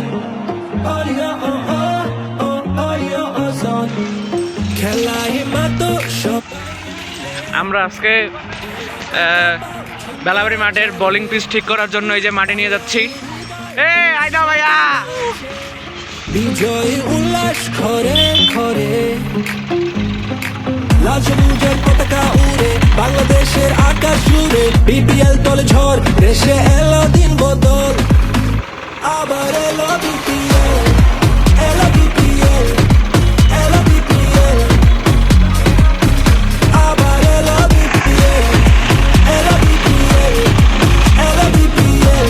azan. Arya arya azan. Khelai mato shop. আমরা আজকে বেলাবাড়ি মাঠের বোলিং পিচ ঠিক করার জন্য এই যে মাঠে নিয়ে যাচ্ছি। আইদা ভাইয়া বিজয় উল্লাস ঘরে ঘরে, লাল সবুজের পতাকা উড়ে বাংলাদেশের আকাশ জুড়ে। বিপিএল তলে ঝড়, দেশে এলো দিন বদল। আবার এলো বিপিএল, এলো বিপিএল, এলো বিপিএল। আবার এলো বিপিএল, এলো বিপিএল, এলো বিপিএল।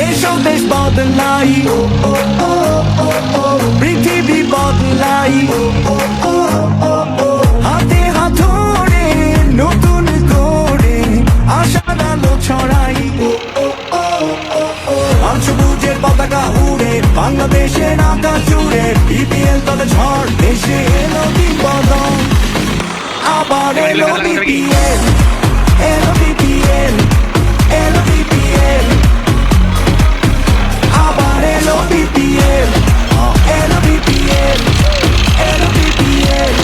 এসব দেশ বদলাই, পৃথিবী বদলাই, হাতে হাত ধরে নতুন করে আশার আলো ছড়াই। লাল সবুজের পতাকা উড়ে বাংলাদেশের আকাশ জুড়ে। বিপিএল তলে ঝড়, দেশে এলো দিন বদল। আবার এলো বিপিএল, এলো বিপিএল, এলো বিপিএল। আবার এলো বিপিএল, এলো বিপিএল, এলো বিপিএল।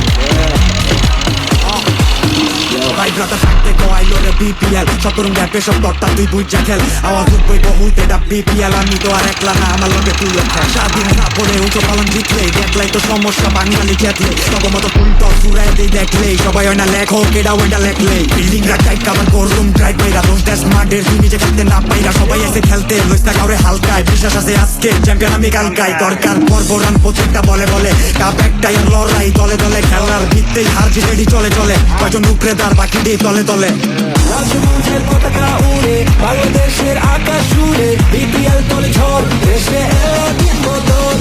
ভাইব্রাতা থাকতে কয়াইলো রে বিপিএল, শতরুম গ্যাপে সব তরটা তুই বুঝা খেল। আওয়াজ উঠবই বহুত এটা বিপিএল, আমি তো আর একলা না, আমার লগে তুই খেল। স্বাধীন না পড়ে উঁচু পালন জিতলে, দেখলাই তো সমস্যা বাঙালি খেতলে। তগমত ফুলটা ফুরাই দেই দেখলেই, সবাই হয় না লেখক এটা ওইটা লেখলেই। বিল্ডিং রাখাই কাবার করুম ট্রাই পাইরা, দোষ দেশ মাঠের তুমি যে খেলতে না পাইরা। সবাই এসে খেলতে লইস্তা কাউরে হালকায়, বিশ্বাস আছে আজকে চ্যাম্পিয়ন আমি কালকাই। দরকার পর্ব রান প্রত্যেকটা বলে বলে, কাপ একটাই আর লড়াই দলে দলে। খেলার ভিত্তি হার জিতেডি চলে চলে, কয়জন উপরে তার বাকি দিয়ে তলে তলে। লাল সবুজের পতাকা উড়ে বাংলাদেশের আকাশ জুড়ে। বিপিএল তলে ঝড়, দেশে এলো দিন বদল।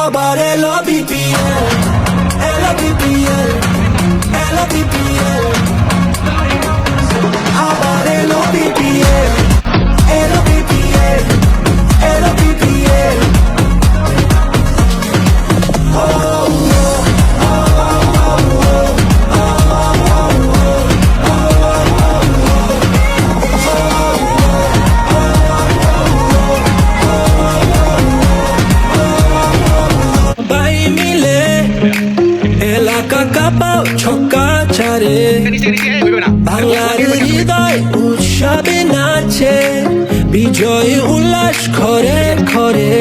আবার এলো বিপিএল, এলো বিপিএল, এলো বিপিএল। আবার এলো বিপিএল, এলো বিপিএল, এলো বিপিএল। সবাই মিলে এলাকা কাঁপাও ছক্কা ছাড়ে। বাংলার হৃদয় উৎসবে নাচে, বিজয় উল্লাস ঘরে ঘরে।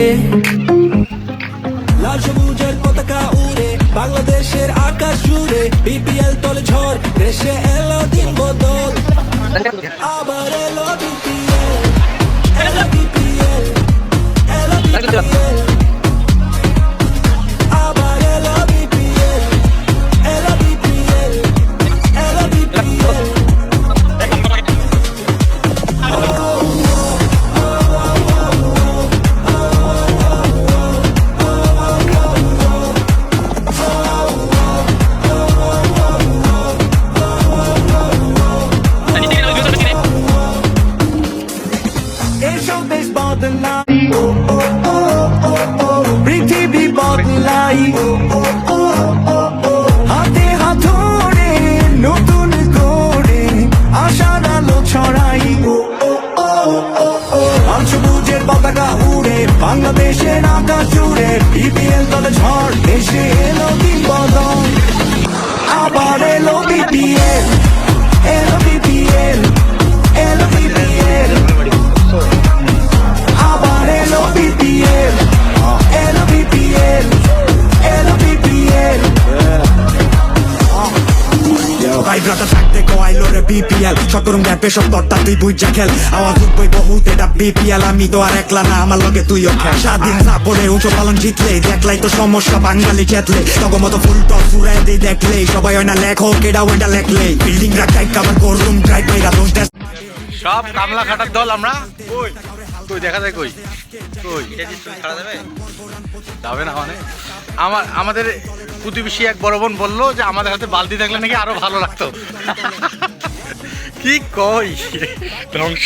লাল সবুজের পতাকা উড়ে বাংলাদেশের আকাশ জুড়ে। বিপিএল তলে ঝড়, দেশে এলো দিন বদল। আবার এলো বিপিএল, এলো বিপিএল, এলো বিপিএল। আবার এলো বিপিএল, এলো বিপিএল, এলো বিপিএল। এসব দেশ বদলাই, পৃথিবী বদলাই, হাতে হাত ধরে নতুন করে আশার আলো ছড়াই। লাল সবুজের পতাকা উড়ে বাংলাদেশের আকাশ জুড়ে। বিপিএল তলে ঝড়, দেশে এলো দিন বদল। আবার এলো বিপিএল, এলো বিপিএল, এলো বিপিএল। আবার এলো বিপিএল, এলো বিপিএল, এলো বিপিএল। ভাইব্রাতা থাকতে কয়াইলো রে বিপিএল, শতরুম গ্যাপে সব তরটা তুই বুঝা খেল। আওয়াজ উঠবই বহুত এটা বিপিএল, আমি তো আর একলা না, আমার লগে তুইও খেল। স্বাধীন না পড়ে উঁচু পালন জিতলে, দেখলাই তো সমস্যা বাঙালি খেতলে। তগমত ফুলটা ফুরাই দেই দেখলেই, সবাই হয় না লেখক এটা ওইটা লেখলেই। বিল্ডিং রাখাই কাবার করুম ট্রাই পাইরা, দোষ দেশ সব কামলা খাটার দল আমরা। কই কই দেখা যায়, কই কই যাবে না মানে। আমাদের প্রতিবেশী এক বড় বোন বললো যে আমাদের হাতে বালতি থাকলে নাকি আরো ভালো লাগতো। কি কই ধ্বংস